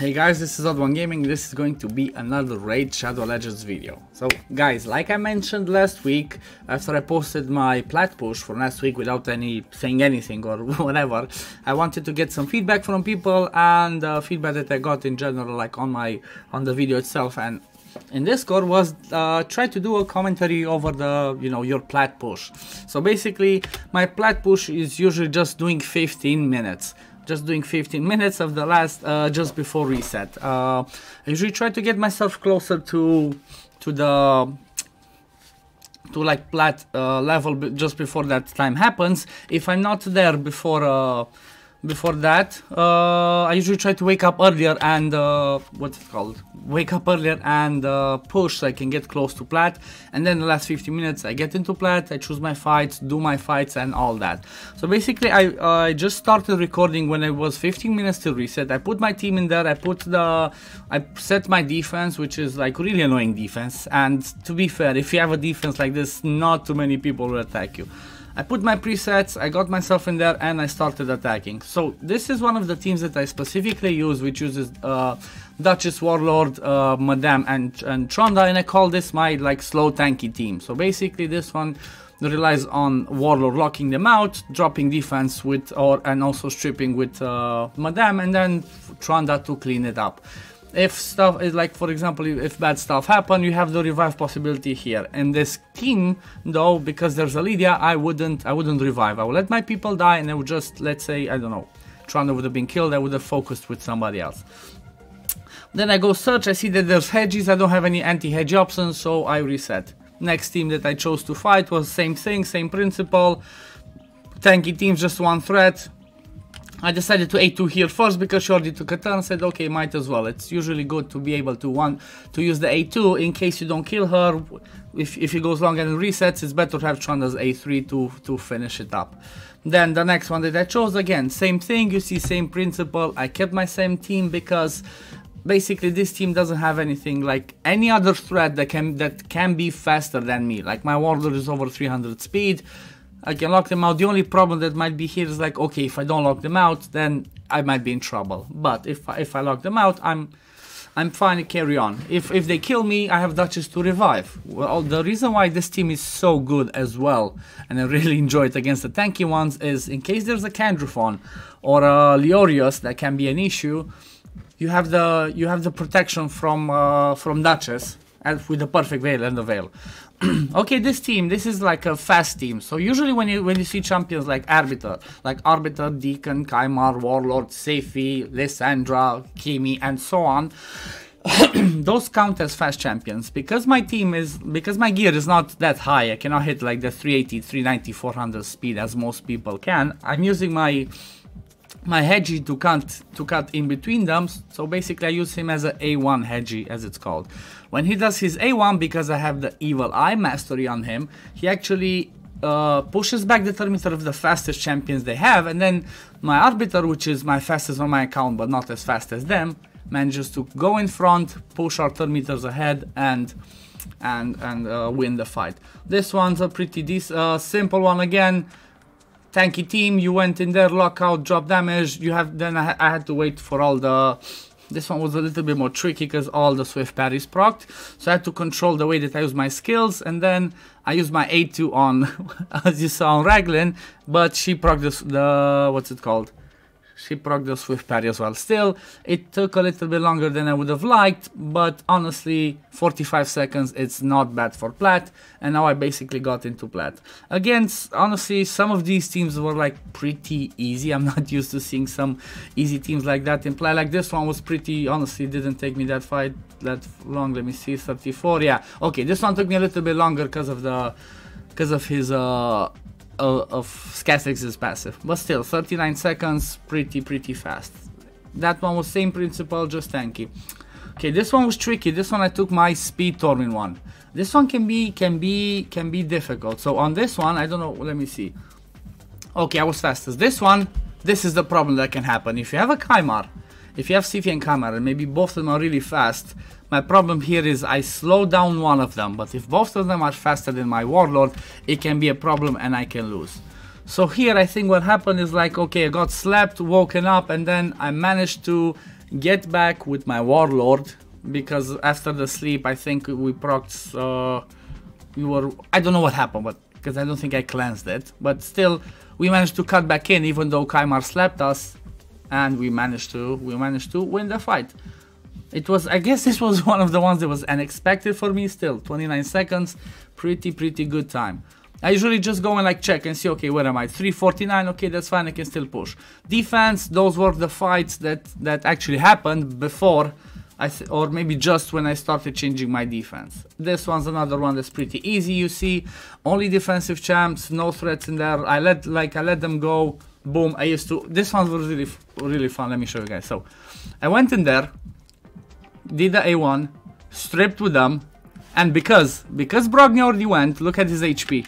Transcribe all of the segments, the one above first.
Hey guys, this is OddOneGaming. This is going to be another Raid Shadow Legends video. So guys, like I mentioned last week, after I posted my plat push for last week without saying anything or whatever, I wanted to get some feedback from people and feedback that I got in general, like on the video itself, and in Discord was try to do a commentary over the your plat push. So basically my plat push is usually just doing 15 minutes. Just doing 15 minutes of the last just before reset. I usually try to get myself closer to like plat level just before that time happens. If I'm not there before that, I usually try to wake up earlier and wake up earlier and push so I can get close to plat, and then the last 50 minutes I get into plat, I choose my fights, do my fights and all that. So basically I just started recording when it was 15 minutes till reset. I put my team in there, I set my defense, which is like really annoying defense, and to be fair, if you have a defense like this, not too many people will attack you. I put my presets, I got myself in there and I started attacking. So this is one of the teams that I specifically use, which uses Duchess, Warlord, Madame and Tronda, and I call this my like slow tanky team. So basically this one relies on Warlord locking them out, dropping defense with and also stripping with Madame, and then Tronda to clean it up. If stuff is like, for example, if bad stuff happen, you have the revive possibility here. In this team, though, because there's a Lydia, I wouldn't revive. I would let my people die, and I would just, let's say, I don't know, Tronda would have been killed. I would have focused with somebody else. Then I go search. I see that there's hedges. I don't have any anti-hedge options, so I reset. Next team that I chose to fight was same thing, same principle. Tanky teams, just one threat. I decided to A2 here first because she already took a turn. Said okay, might as well. It's usually good to be able to use the A2 in case you don't kill her. If it goes long and resets, it's better to have Tronda's A3 to finish it up. Then the next one that I chose, again, same thing. You see, same principle. I kept my same team because basically this team doesn't have anything like any other threat that can be faster than me. Like my Warlord is over 300 speed. I can lock them out. The only problem that might be here is like, okay, if I don't lock them out, then I might be in trouble. But if I lock them out, I'm fine to carry on. If they kill me, I have Duchess to revive. Well, the reason why this team is so good as well, and I really enjoy it against the tanky ones, is in case there's a Candrophon or a Leorius that can be an issue, you have the protection from Duchess with the perfect veil and the veil. Okay, this is like a fast team. So usually when you see champions like Arbiter, Deacon, Kaimar, Warlord, Seifi, Lysandra, Kimi, and so on, those count as fast champions. Because my gear is not that high, I cannot hit like the 380, 390, 400 speed as most people can. I'm using my hedgie to cut in between them. So basically I use him as a A1 hedgie, as it's called. When he does his A1, because I have the Evil Eye mastery on him, he actually pushes back the thermometer of the fastest champions they have, and then my Arbiter, which is my fastest on my account but not as fast as them, manages to go in front, push our thermometers ahead, and win the fight. This one's a pretty simple one again. Tanky team, you went in there, lockout, drop damage. Then I had to wait for all the. This one was a little bit more tricky because all the swift parries procced, so I had to control the way that I use my skills, and then I used my A2 on, as you saw on Raglan, but she procced the what's it called? She procced the swift parry as well. Still, it took a little bit longer than I would have liked, but honestly, 45 seconds, it's not bad for plat, and now I basically got into plat. Again, honestly, some of these teams were like pretty easy. I'm not used to seeing some easy teams like that in plat. Like this one was pretty, honestly, didn't take me that long. Let me see, 34, yeah. Okay, this one took me a little bit longer because of his of Scathix's passive, but still 39 seconds, pretty fast. That one was same principle, just tanky. Okay, this one was tricky. This one I took my speed Tormin one. This one can be difficult. So on this one, I don't know, let me see. Okay, I was fastest. This one, this is the problem that can happen. If you have a Kaimar, if you have Seifi and Kaimar, and maybe both of them are really fast, my problem here is I slow down one of them, but if both of them are faster than my Warlord, it can be a problem and I can lose. So here I think what happened is like, okay, I got slapped, woken up, and then I managed to get back with my Warlord, because after the sleep I think we procced, I don't know what happened, but because I don't think I cleansed it, but still we managed to cut back in even though Kymar slapped us, and we managed to win the fight. It was, I guess this was one of the ones that was unexpected for me. Still 29 seconds, pretty good time. I usually just go and like check and see, okay, where am I? 349, okay, that's fine, I can still push. Defense, those were the fights that actually happened before, or maybe just when I started changing my defense. This one's another one that's pretty easy, you see. Only defensive champs, no threats in there. I let them go, boom. This one was really fun, let me show you guys. So, I went in there, did the A1, stripped with them, and because Brogni already went, look at his HP.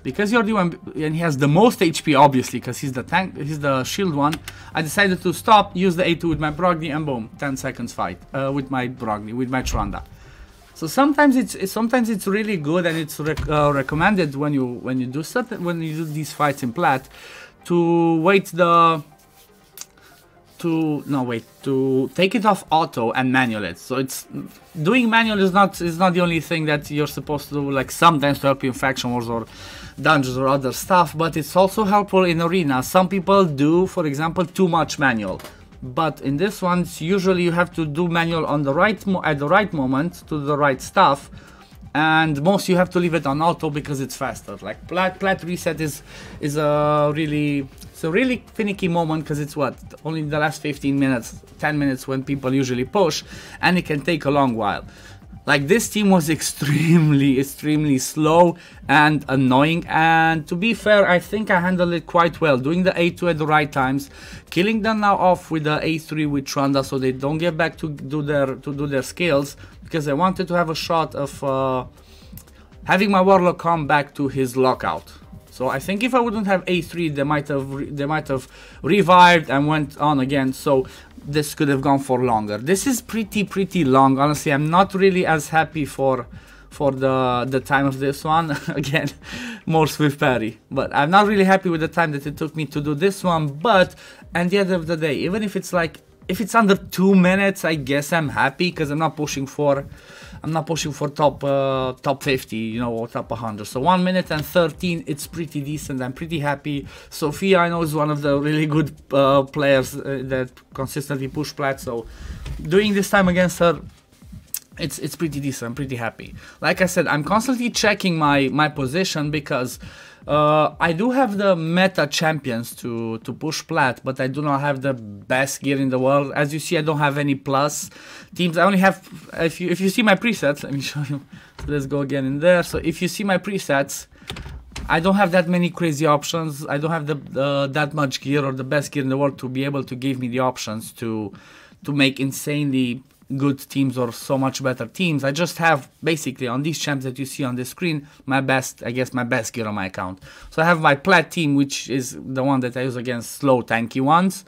Because he already went, and he has the most HP, obviously, because he's the tank, he's the shield one. I decided to stop, use the A2 with my Brogni, and boom, 10 seconds fight with my Brogni, with my Tranda. So sometimes it's really good, and it's recommended when you do these fights in plat to to take it off auto and manual it. So it's doing manual is not the only thing that you're supposed to do, like sometimes to help you in faction wars or dungeons or other stuff, but it's also helpful in arena. Some people do, for example, too much manual, but in this one usually you have to do manual on the at the right moment to the right stuff, and most you have to leave it on auto because it's faster. Like plat reset is a really finicky moment, because it's only the last 15 minutes, 10 minutes when people usually push, and it can take a long while. Like this team was extremely slow and annoying, and to be fair, I think I handled it quite well, doing the A2 at the right times, killing them now off with the A3 with Tranda so they don't get back to do their skills, because I wanted to have a shot of having my Warlock come back to his lockout. So I think if I wouldn't have A3, they might have revived and went on again. So this could have gone for longer. This is pretty long. Honestly, I'm not really as happy for the time of this one. Again, more swift parry. But I'm not really happy with the time that it took me to do this one. But at the end of the day, even if it's under 2 minutes, I guess I'm happy, because I'm not pushing for top 50, you know, or top 100. So 1 minute and 13, it's pretty decent. I'm pretty happy. Sophia, I know, is one of the really good players that consistently push plat. So doing this time against her, it's pretty decent. I'm pretty happy. Like I said, I'm constantly checking my position, because I do have the meta champions to push plat, but I do not have the best gear in the world. As you see, I don't have any plus teams. I only have, if you see my presets, let me show you. So let's go again in there. So if you see my presets, I don't have that many crazy options. I don't have that much gear or the best gear in the world to be able to give me the options to make insanely good teams or so much better teams. I just have basically on these champs that you see on the screen my best gear on my account. So I have my plat team, which is the one that I use against slow tanky ones.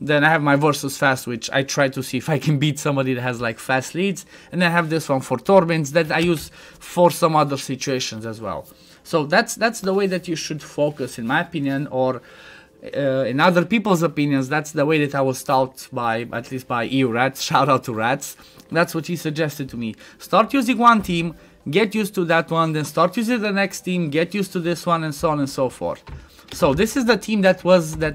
Then I have my versus fast, which I try to see if I can beat somebody that has like fast leads. And then I have this one for Torbins that I use for some other situations as well. So that's the way that you should focus, in my opinion, or in other people's opinions. That's the way that I was taught by, at least by EU Rats. Shout out to Rats. That's what he suggested to me. Start using one team, get used to that one, then start using the next team, get used to this one, and so on and so forth. So this is the team that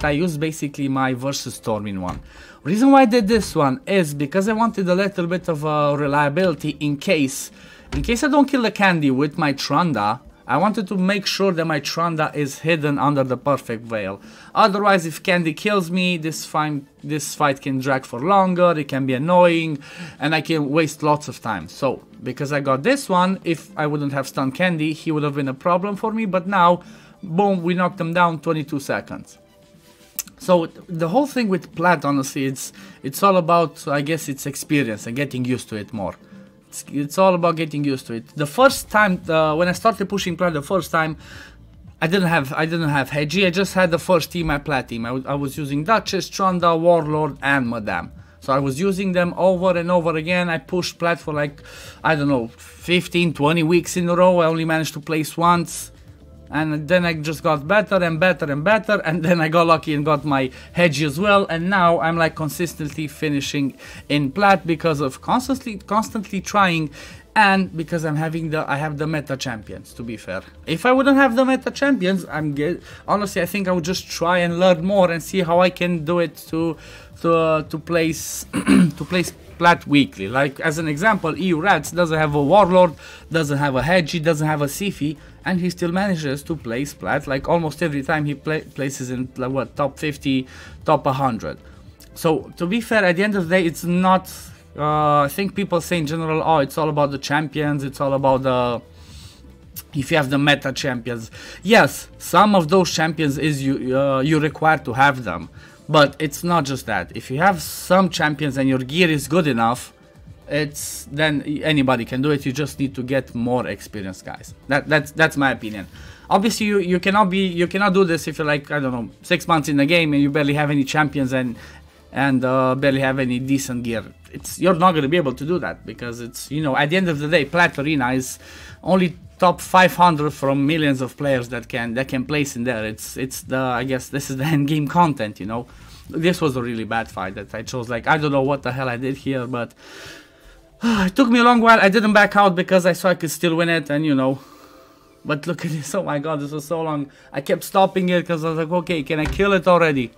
I used basically my versus Stormin one. Reason why I did this one is because I wanted a little bit of reliability in case I don't kill the candy with my Tranda. I wanted to make sure that my Tranda is hidden under the perfect veil. Otherwise, if candy kills me, this fight can drag for longer, it can be annoying, and I can waste lots of time. So, because I got this one, if I wouldn't have stunned candy, he would have been a problem for me, but now, boom, we knocked him down 22 seconds. So, the whole thing with plat, honestly, it's all about, I guess, it's experience and getting used to it more. It's all about getting used to it. The first time, when I started pushing plat the first time, I didn't have Hedgie. I just had the first team, my plat team. I was using Duchess, Tranda, Warlord, and Madame. So I was using them over and over again. I pushed plat for like, I don't know, 15, 20 weeks in a row. I only managed to place once. And then I just got better and better and better, and then I got lucky and got my hedge as well, and now I'm like consistently finishing in plat because of constantly trying, and because I have the meta champions, to be fair. If I wouldn't have the meta champions, honestly I think I would just try and learn more and see how I can do it to place to place plat weekly. Like as an example, EU Rats doesn't have a warlord, doesn't have a hedgie, doesn't have a Sifi, and he still manages to place plat like almost every time he places in like, what, top 50, top 100. So to be fair, at the end of the day, it's not I think people say in general, oh, it's all about the champions, it's all about the if you have the meta champions. Yes, some of those champions is you require to have them, but it's not just that. If you have some champions and your gear is good enough, then anybody can do it. You just need to get more experience, guys. That's my opinion. Obviously you cannot do this if you're like, I don't know, 6 months in the game and you barely have any champions and barely have any decent gear. You're not going to be able to do that, because it's, you know, at the end of the day, Plat Arena is only top 500 from millions of players that can place in there. It's the, I guess this is the end game content, you know. This was a really bad fight that I chose. Like, I don't know what the hell I did here, but it took me a long while. I didn't back out because I saw I could still win it, and you know. But look at this, oh my god, this was so long. I kept stopping it because I was like, okay, can I kill it already?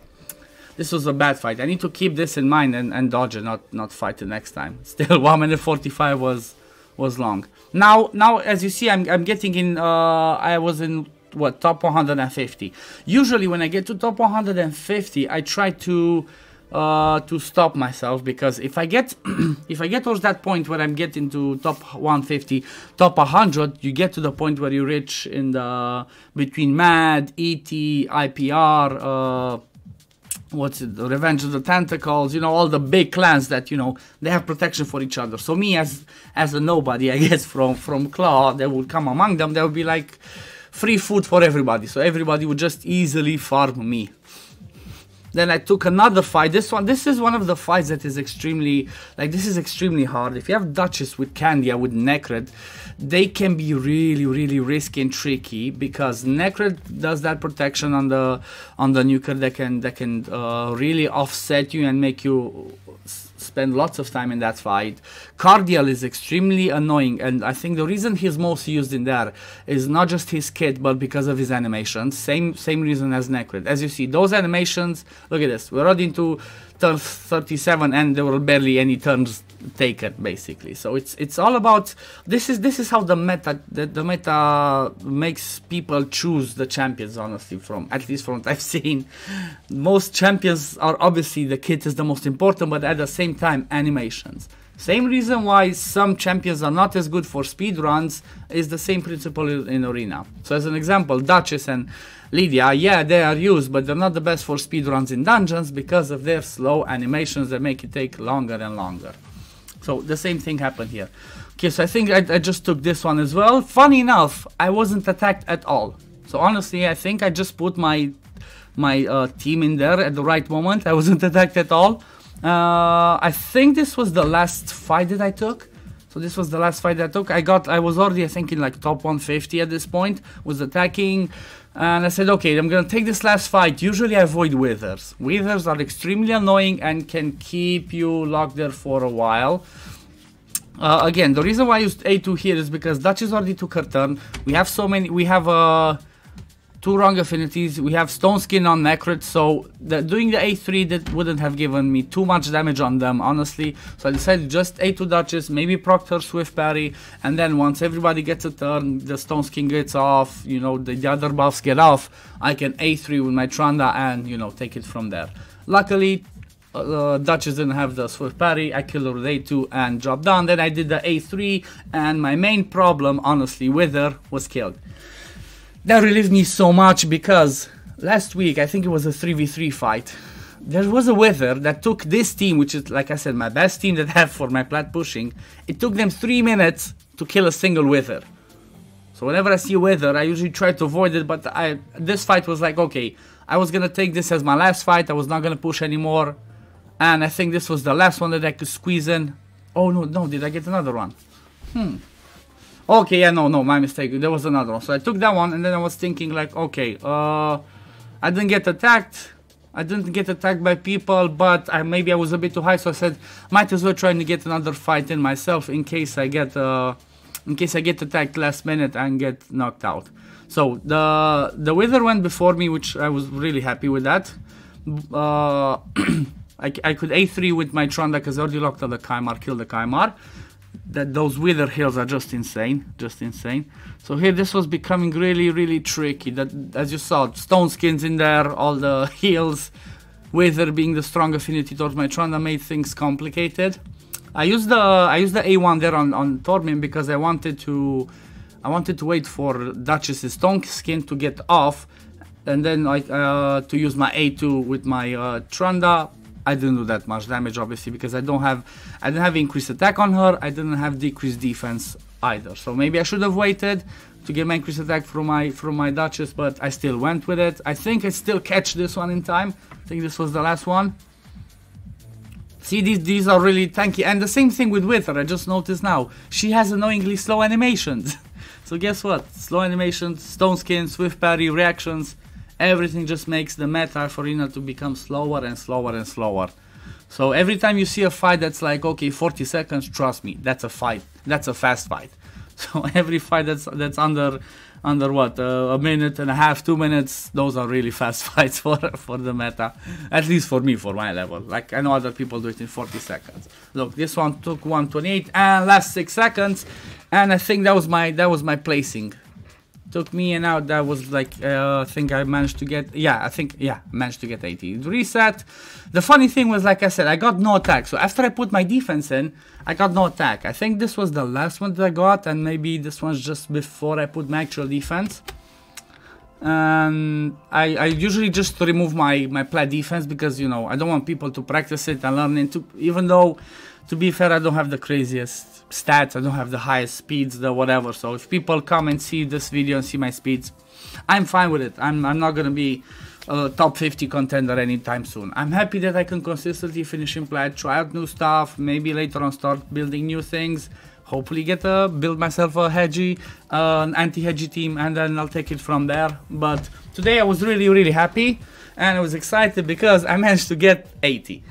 This was a bad fight. I need to keep this in mind and dodge it, not fight the next time. Still, 1 minute 45 was long. Now as you see, I'm getting in. I was in what, top 150. Usually when I get to top 150, I try to stop myself, because if I get towards that point where I'm getting to top 150, top 100, you get to the point where you reach in the between MAD, ET, IPR. What's it, the Revenge of the Tentacles, you know, all the big clans that, you know, they have protection for each other. So me as a nobody, I guess, from Claw, that would come among them, there would be like free food for everybody. So everybody would just easily farm me. Then I took another fight. This is one of the fights that is extremely, like, this is extremely hard. If you have Duchess with Candia, with Necred, they can be really, really risky and tricky, because Necred does that protection on the nuker that can really offset you and make you spend lots of time in that fight. Cardial is extremely annoying, and I think the reason he's most used in there is not just his kit, but because of his animations. Same reason as Necred. As you see, those animations, look at this, we're already into turn 37 and there were barely any turns taken, basically. So it's all about, this is how the meta makes people choose the champions, honestly, at least from what I've seen. Most champions are, obviously the kit is the most important, but at the same time, animations. Same reason why some champions are not as good for speedruns is the same principle in Arena. So as an example, Duchess and Lydia, yeah, they are used, but they're not the best for speedruns in dungeons because of their slow animations that make it take longer and longer. So the same thing happened here. Okay, so I think I just took this one as well. Funny enough, I wasn't attacked at all. So honestly, I think I just put my team in there at the right moment. I wasn't attacked at all. I think this was the last fight that I took. So this was the last fight that I took. I was already, I think, in like top 150 at this point, was attacking, and I said, okay, I'm gonna take this last fight. Usually I avoid withers. Withers are extremely annoying and can keep you locked there for a while. Again, the reason why I used A2 here is because Duchess already took her turn. We have so many, we have 2 wrong affinities, we have Stone Skin on Necred, so doing the A3 that wouldn't have given me too much damage on them, honestly. So I decided just A2 Duchess, maybe proc her Swift Parry, and then once everybody gets a turn, the Stone Skin gets off, you know, the other buffs get off, I can A3 with my Tranda and, you know, take it from there. Luckily, Duchess didn't have the Swift Parry, I killed her with A2 and dropped down. Then I did the A3, and my main problem, honestly, with her was killed. That relieved me so much, because last week, I think it was a 3v3 fight, there was a Wither that took this team, which is, like I said, my best team that I have for my plat pushing. It took them 3 minutes to kill a single Wither. So whenever I see a Wither, I usually try to avoid it, but this fight was like, okay, I was gonna take this as my last fight, I was not gonna push anymore, and I think this was the last one that I could squeeze in. Oh no, did I get another one? Okay, yeah, no, my mistake. There was another one. So I took that one, and then I was thinking like, okay, I didn't get attacked. I didn't get attacked by people, but maybe I was a bit too high, so I said, might as well try to get another fight in myself in case I get attacked last minute and get knocked out. So the wither went before me, which I was really happy with that. I could A3 with my Trunda because I already locked on the Kymar, killed the Kymar. Those wither hills are just insane, So here this was becoming really tricky. That, as you saw, stone skins in there, all the heals, wither being the strong affinity towards my Trunda made things complicated. I used the A1 there on Tormin because I wanted to wait for Duchess's stone skin to get off, and then to use my A2 with my Trunda. I didn't do that much damage, obviously, because I didn't have increased attack on her. I didn't have decreased defense either. So maybe I should have waited to get my increased attack from my Duchess, but I still went with it. I think I still catch this one in time. I think this was the last one. See, these are really tanky, and the same thing with Wither. I just noticed now she has annoyingly slow animations. So guess what? Slow animations, stone skin, swift parry, reactions. Everything just makes the meta for Rina to become slower and slower. So every time you see a fight that's like, okay, 40 seconds, trust me, that's a fight. That's a fast fight. So every fight that's under what, a minute and a half, 2 minutes, those are really fast fights for the meta. At least for me, for my level. Like, I know other people do it in 40 seconds. Look, this one took 128 and last 6 seconds, and I think that was my placing. Took me and out, that was like, I think I managed to get, managed to get 80. Reset. The funny thing was, like I said, I got no attack. So after I put my defense in, I got no attack. I think this was the last one that I got, and maybe this one's just before I put my actual defense. And I usually just remove my plat defense because, you know, I don't want people to practice it and learn it. Even though, to be fair, I don't have the craziest stats, I don't have the highest speeds, the whatever. So if people come and see this video and see my speeds, I'm fine with it. I'm not gonna be a top 50 contender anytime soon. I'm happy that I can consistently finish in plat, try out new stuff, maybe later on start building new things. Hopefully build myself a hedgy, an anti-hedgy team, and then I'll take it from there. But today I was really happy, and I was excited because I managed to get 80.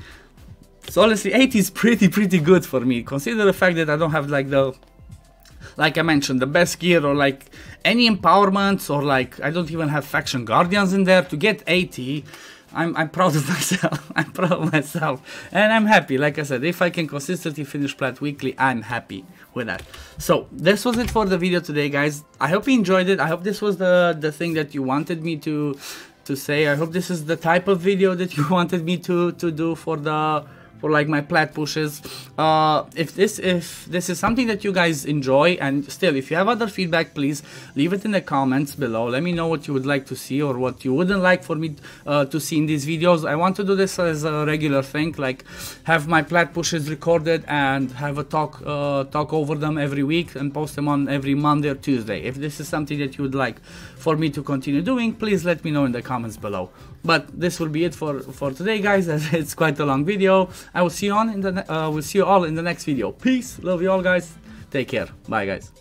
So honestly, 80 is pretty good for me. Consider the fact that I don't have like I mentioned, the best gear or like any empowerments, or like I don't even have faction guardians in there. To get 80, I'm proud of myself. I'm proud of myself, and I'm happy. Like I said, if I can consistently finish plat weekly, I'm happy with that. So this was it for the video today, guys. I hope you enjoyed it. I hope this was the thing that you wanted me to say. I hope this is the type of video that you wanted me to do for like my plat pushes. If this is something that you guys enjoy, and still, if you have other feedback, please leave it in the comments below. Let me know what you would like to see or what you wouldn't like for me to see in these videos. I want to do this as a regular thing, like have my plat pushes recorded and have a talk over them every week and post them on every Monday or Tuesday. If this is something that you would like for me to continue doing, please let me know in the comments below. But this will be it for today, guys, as it's quite a long video. I will see you all in the next video. Peace, love you all, guys. Take care. Bye, guys.